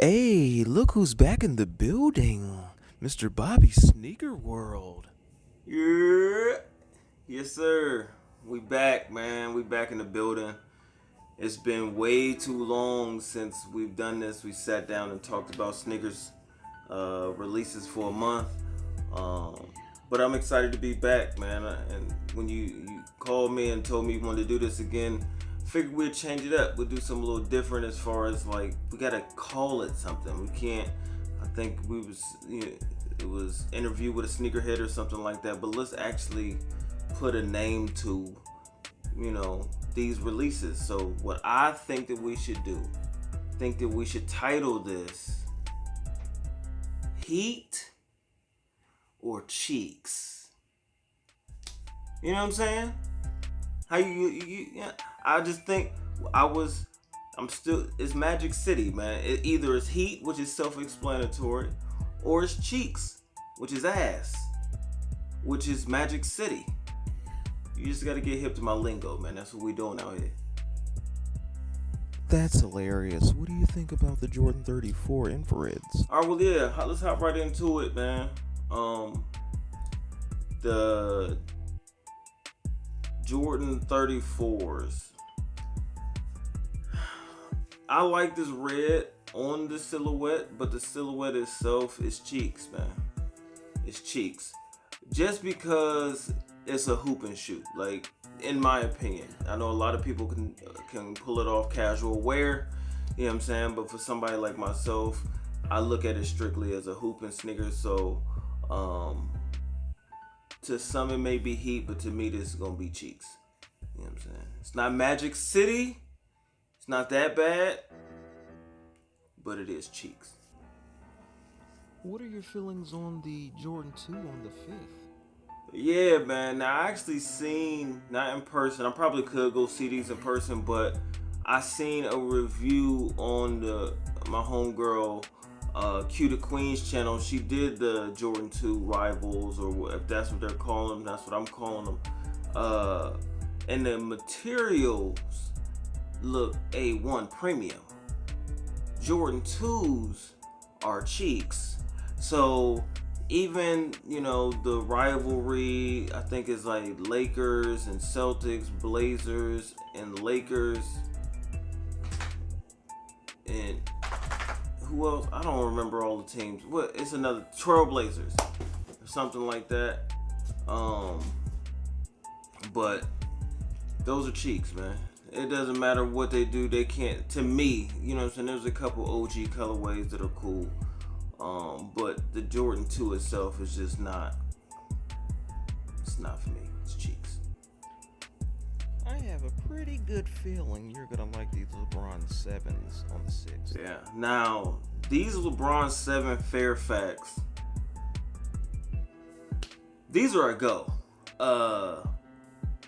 Hey, look who's back in the building. Mr. Bobby Sneaker World. Yeah. Yes, sir. We back, man. We back in the building. It's been way too long since we've done this. We sat down and talked about sneakers releases for a month. But I'm excited to be back, man. And when you called me and told me you wanted to do this again, figured we'd change it up. We'll do something a little different as far as like we gotta call it something. We can't. I think it was interview with a sneakerhead or something like that. But let's actually put a name to these releases. So what I think that we should do, think that we should title this Heat or Cheeks. You know what I'm saying? How yeah, I just think it's Magic City, man. It either is Heat, which is self-explanatory, or it's Cheeks, which is ass, which is Magic City. You just gotta get hip to my lingo, man. That's what we doing out here. That's hilarious. What do you think about the Jordan 34 infrareds? All right, well, yeah, let's hop right into it, man. The Jordan 34s. I like this red on the silhouette, but the silhouette itself is cheeks, man. It's cheeks. Just because it's a hoop and shoot, like, in my opinion. I know a lot of people can pull it off casual wear, you know what I'm saying? But for somebody like myself, I look at it strictly as a hoop and sneaker. So, to some it may be Heat, but to me this is gonna be cheeks. You know what I'm saying? It's not Magic City. It's not that bad, but it is cheeks. What are your feelings on the Jordan 2 on the 5th? Yeah, man. Now, I actually seen, not in person, I probably could go see these in person, but I seen a review on my homegirl, Q the Queen's channel. She did the Jordan 2 Rivals, or if that's what they're calling them, that's what I'm calling them. And the materials look A1 premium. Jordan 2s are cheeks. So even, the rivalry, I think it's like Lakers and Celtics, Blazers and Lakers, and who else? I don't remember all the teams. What? It's another Trailblazers or something like that. But those are cheeks, man. It doesn't matter what they do. They can't, to me, you know what I'm saying? There's a couple OG colorways that are cool. But the Jordan 2 itself is just not, it's not for me. It's cheeks. I have a pretty good feeling you're gonna like these LeBron 7s on the 6th. Yeah. Now, these LeBron 7 Fairfax, these are a go. The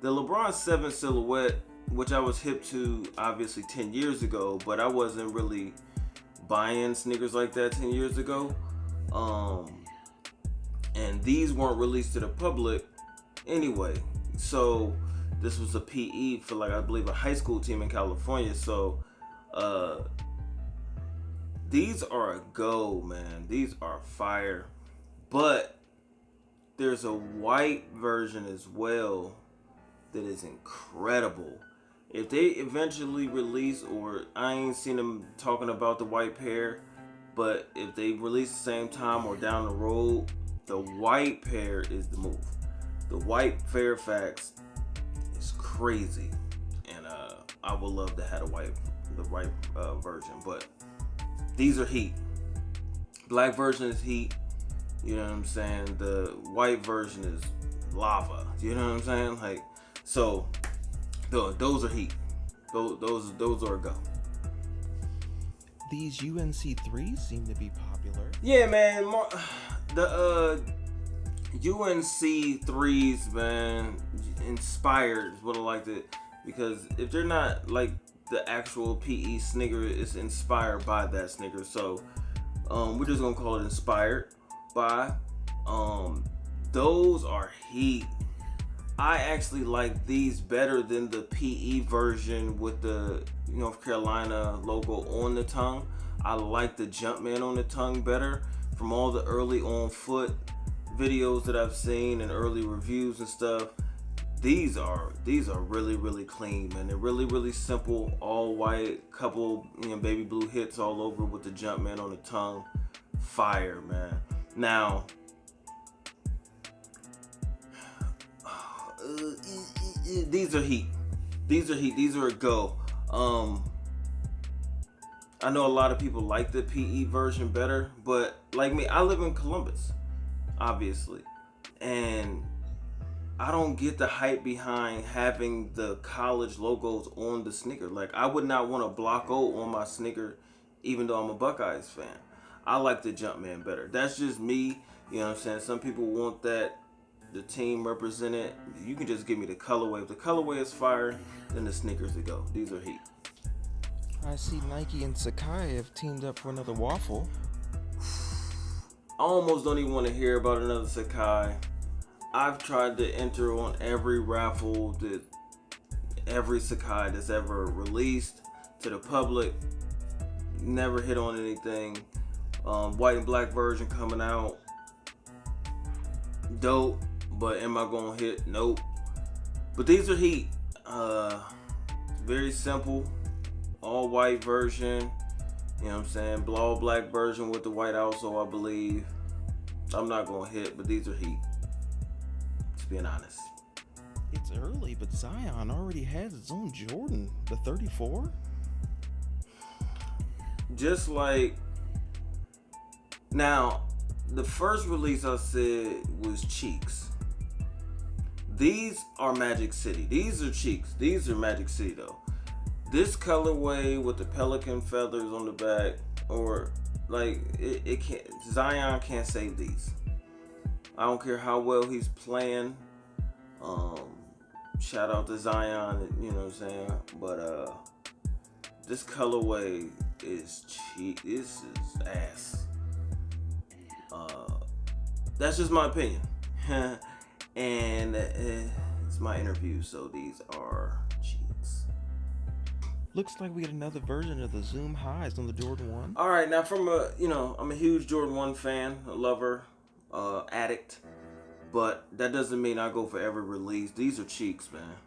LeBron 7 silhouette, which I was hip to obviously 10 years ago, but I wasn't really buying sneakers like that 10 years ago. And these weren't released to the public anyway. So this was a PE for, like, I believe a high school team in California. So these are a go, man. These are fire. But there's a white version as well that is incredible. If they eventually release, or I ain't seen them talking about the white pair, but if they release the same time or down the road, the white pair is the move. The white Fairfax is crazy, and I would love to have the white version. But these are Heat. Black version is Heat. You know what I'm saying? The white version is lava. You know what I'm saying? Like, so those are Heat. Those are a go. These UNC 3s seem to be popular. Yeah, man. The UNC 3s, man, inspired is what I like to, because if they're not like the actual PE sneaker, it's inspired by that sneaker. So we're just gonna call it inspired by. Those are Heat. I actually like these better than the PE version with the North Carolina logo on the tongue. I like the Jumpman on the tongue better. From all the early on foot videos that I've seen and early reviews and stuff, these are really, really clean, man. They're really, really simple, all white, couple baby blue hits all over with the Jumpman on the tongue. Fire, man. Now, these are heat. These are a go. I know a lot of people like the PE version better, but like me, I live in Columbus, obviously, and I don't get the hype behind having the college logos on the sneaker. Like, I would not want a Block O on my sneaker, even though I'm a Buckeyes fan. I like the Jumpman better. That's just me. You know what I'm saying? Some people want the team represented. You can just give me the colorway. If the colorway is fire, then the sneakers to go. These are heat. I see Nike and Sakai have teamed up for another waffle. I almost don't even want to hear about another Sakai. I've tried to enter on every raffle that every Sakai that's ever released to the public. Never hit on anything. White and black version coming out. Dope, but am I gonna hit? Nope. But these are heat. Very simple. All white version. You know what I'm saying? All black version with the white outsole, I believe. I'm not gonna hit, but these are heat. Just being honest. It's early, but Zion already has its own Jordan, the 34. Just like now, the first release I said was Cheeks. These are Magic City. These are Cheeks. These are Magic City though. This colorway with the pelican feathers on the back, or like it can't. Zion can't save these. I don't care how well he's playing. Shout out to Zion, you know what I'm saying? But this colorway is cheap. This is ass. That's just my opinion. And it's my interview, so these are cheeks. Looks like we get another version of the Zoom highs on the Jordan 1. All right, now from I'm a huge Jordan 1 fan, a lover, addict, but that doesn't mean I go for every release. These are cheeks, man.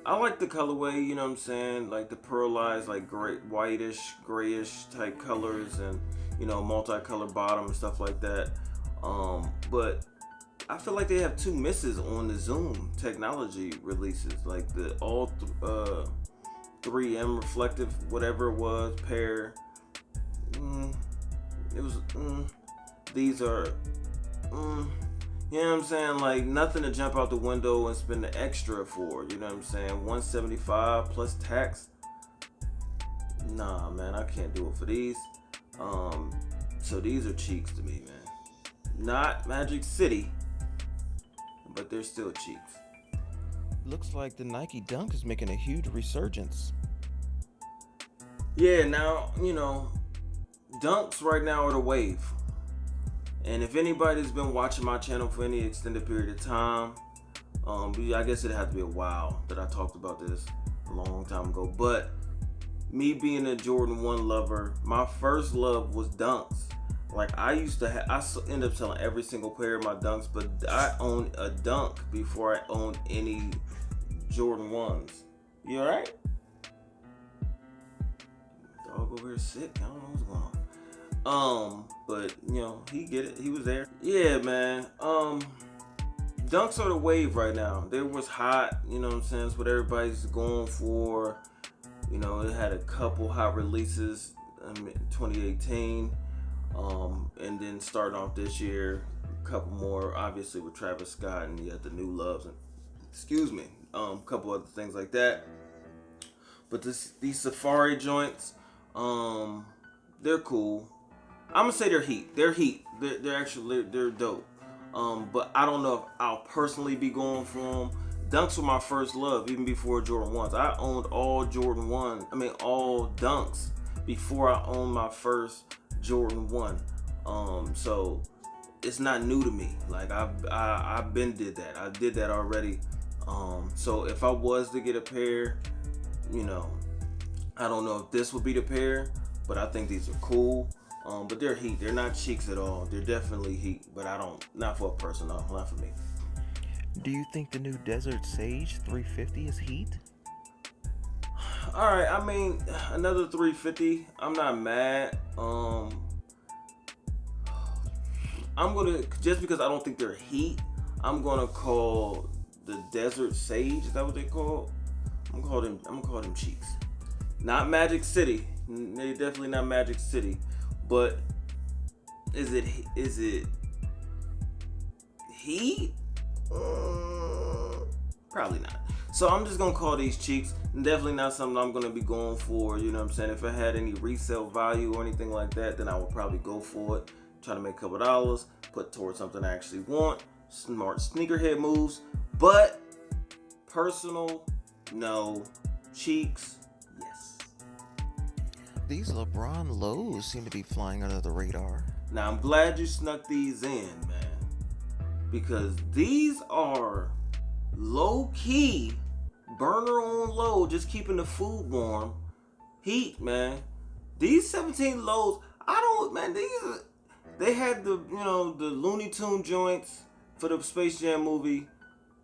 I like the colorway, you know what I'm saying? Like the pearlized, like gray, whitish, grayish type colors, and multicolored bottom and stuff like that. But I feel like they have two misses on the Zoom technology releases, like the all 3M reflective, whatever it was, pair. These are, you know what I'm saying? Like nothing to jump out the window and spend the extra for. You know what I'm saying? $175 plus tax. Nah, man, I can't do it for these. So these are cheeks to me, man. Not Magic City, but they're still cheeks. Looks like the Nike Dunk is making a huge resurgence. Yeah, now, Dunks right now are the wave. And if anybody's been watching my channel for any extended period of time, I guess it'd have to be a while that I talked about this a long time ago. But me being a Jordan 1 lover, my first love was Dunks. Like I ended up selling every single pair of my Dunks, but I owned a Dunk before I owned any Jordan 1s. You alright? Dog over here sick. I don't know what's going on. But he get it. He was there. Yeah, man. Dunks are the wave right now. They was hot. You know what I'm saying? It's what everybody's going for. It had a couple hot releases in 2018. And then starting off this year, a couple more, obviously with Travis Scott, and you had the new loves, and a couple other things like that. But these Safari joints, they're cool. I'm gonna say they're heat. They're heat. They're actually dope. But I don't know if I'll personally be going for them. Dunks were my first love, even before Jordan 1s. I owned all all Dunks before I owned my first Jordan 1. So it's not new to me. Like I've been did that. I did that already. So if I was to get a pair, I don't know if this would be the pair, but I think these are cool. But they're heat. They're not cheeks at all. They're definitely heat, but not for a person, no, not for me. Do you think the new Desert Sage 350 is heat? All right, I mean, another 350. I'm not mad. I'm gonna, just because I don't think they're heat, I'm gonna call the Desert Sage. Is that what they call? I'm gonna call them cheeks. Not Magic City. They're definitely not Magic City. But is it heat? Probably not. So I'm just gonna call these cheeks. Definitely not something I'm gonna be going for. You know what I'm saying? If it had any resale value or anything like that, then I would probably go for it. Try to make a couple dollars, put towards something I actually want. Smart sneakerhead moves. But personal, no. Cheeks, yes. These LeBron Lows seem to be flying under the radar. Now I'm glad you snuck these in, man, because these are low-key burner on low, just keeping the food warm. Heat, man. These 17 lows, they had the Looney Tune joints for the Space Jam movie,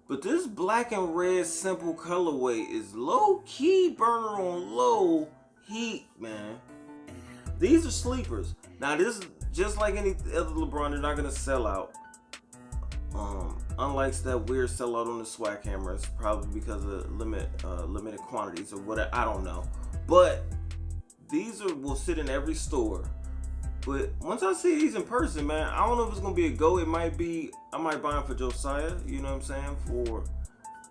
but this black and red simple colorway is low-key burner on low heat, man. These are sleepers. Now this is just like any other LeBron, they're not gonna sell out. Unlike that weird sellout on the swag cameras, probably because of limited quantities or whatever. I don't know. But these will sit in every store. But once I see these in person, man, I don't know if it's gonna be a go. It might be. I might buy them for Josiah. You know what I'm saying, for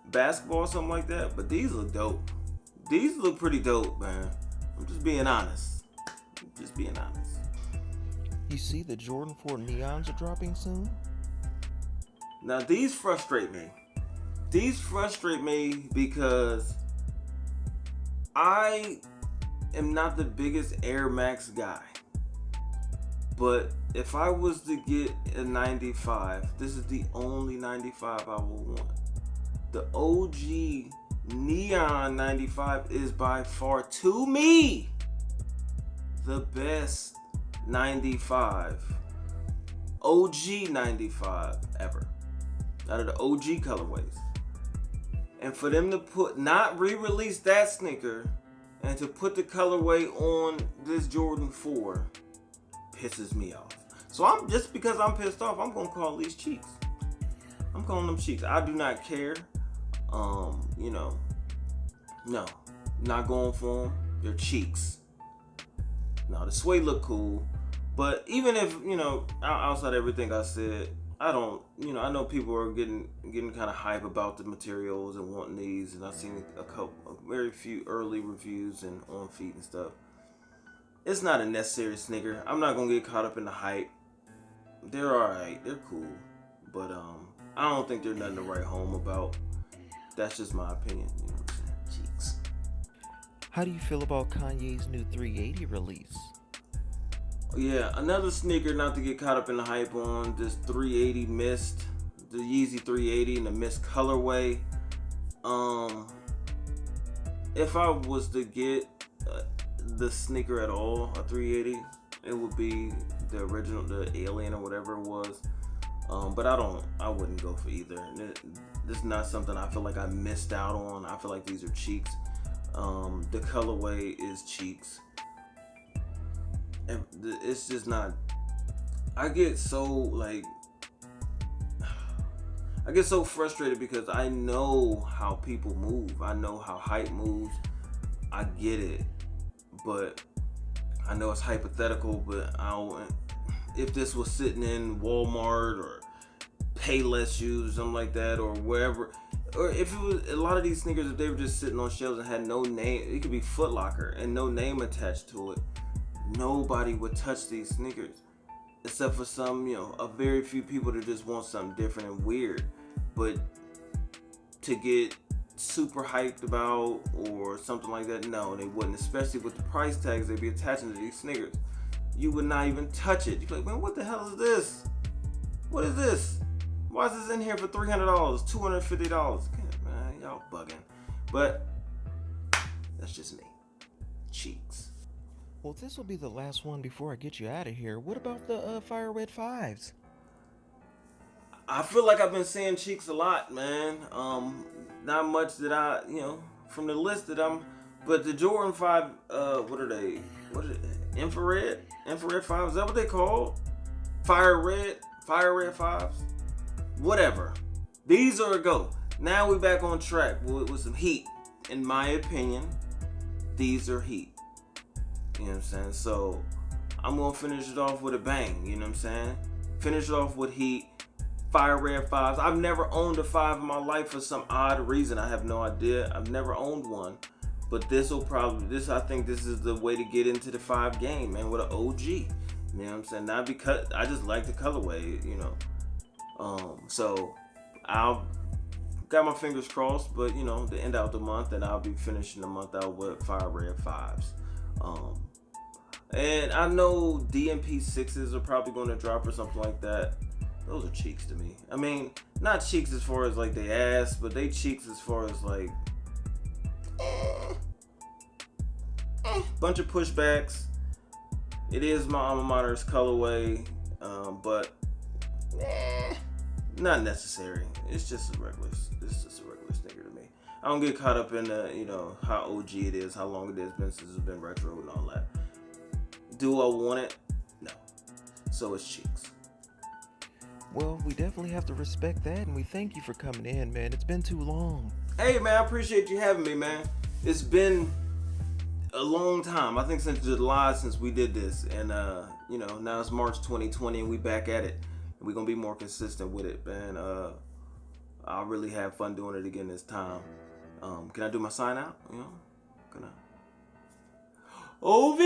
basketball or something like that. But these look dope. These look pretty dope, man. I'm just being honest. You see the Jordan 4 Neons are dropping soon? Now these frustrate me. These frustrate me because I am not the biggest Air Max guy. But if I was to get a 95, this is the only 95 I will want. The OG Neon 95 is by far, to me, the best 95. OG 95 ever. Out of the OG colorways. And for them to not re-release that sneaker and to put the colorway on this Jordan 4 pisses me off. So because I'm pissed off, I'm gonna call these cheeks. I'm calling them cheeks. I do not care. No, not going for them. They're cheeks. Now the suede look cool, but even if outside everything I said, I don't. I know people are getting kind of hype about the materials and wanting these, and I've seen very few early reviews and on feet and stuff. It's not a necessary sneaker. I'm not gonna get caught up in the hype. They're alright. They're cool, but I don't think they're nothing to write home about. That's just my opinion. You know what I'm saying? Cheeks. How do you feel about Kanye's new 380 release? Yeah, another sneaker not to get caught up in the hype on. This 380 Mist, the Yeezy 380 in the Mist colorway. If I was to get the sneaker at all, a 380, it would be the original, the Alien or whatever it was. But I wouldn't go for either. This is not something I feel like I missed out on. I feel like these are cheeks. The colorway is cheeks. And it's just not. I get so frustrated because I know how people move. I know how hype moves. I get it, but I know it's hypothetical. But if this was sitting in Walmart or Payless shoes, something like that, or wherever, or if it was a lot of these sneakers, if they were just sitting on shelves and had no name, it could be Foot Locker and no name attached to it. Nobody would touch these sneakers except for some, a very few people that just want something different and weird. But to get super hyped about or something like that, no, they wouldn't, especially with the price tags they'd be attaching to these sneakers. You would not even touch it. You'd be like, man, what the hell is this? What is this? Why is this in here for $300, $250? Man, y'all bugging. But that's just me. cheeks. Well, this will be the last one before I get you out of here. What about the Fire Red 5s? I feel like I've been seeing cheeks a lot, man. Not much that I, from the list that I'm, but the Jordan 5, what are they? What is it? Infrared 5? Is that what they called? Fire Red 5s? Whatever. These are a go. Now we back on track with some heat. In my opinion, these are heat. You know what I'm saying? So I'm gonna finish it off with a bang. You know what I'm saying? Finish it off with heat. Fire Red 5s. I've never owned a 5 in my life for some odd reason. I have no idea. I've never owned one. But I think this is the way to get into the 5 game, man, with an OG. You know what I'm saying? Not because I just like the colorway, So I'll got my fingers crossed, but the end out the month, and I'll be finishing the month out with Fire Red 5s. And I know DMP 6s are probably going to drop or something like that. Those are cheeks to me. I mean, not cheeks as far as like they ass, but they cheeks as far as like bunch of pushbacks. It is my alma mater's colorway, but not necessary. It's just a regular sneaker to me. I don't get caught up in the how OG it is, how long it has been since it's been retro and all that. Do I want it? No. So it's cheeks. Well, we definitely have to respect that, and we thank you for coming in, man. It's been too long. Hey, man, I appreciate you having me, man. It's been a long time. I think since July since we did this, and now it's March 2020, and we back at it. And we're gonna be more consistent with it, man. I'll really have fun doing it again this time. Can I do my sign out? Can I? OV.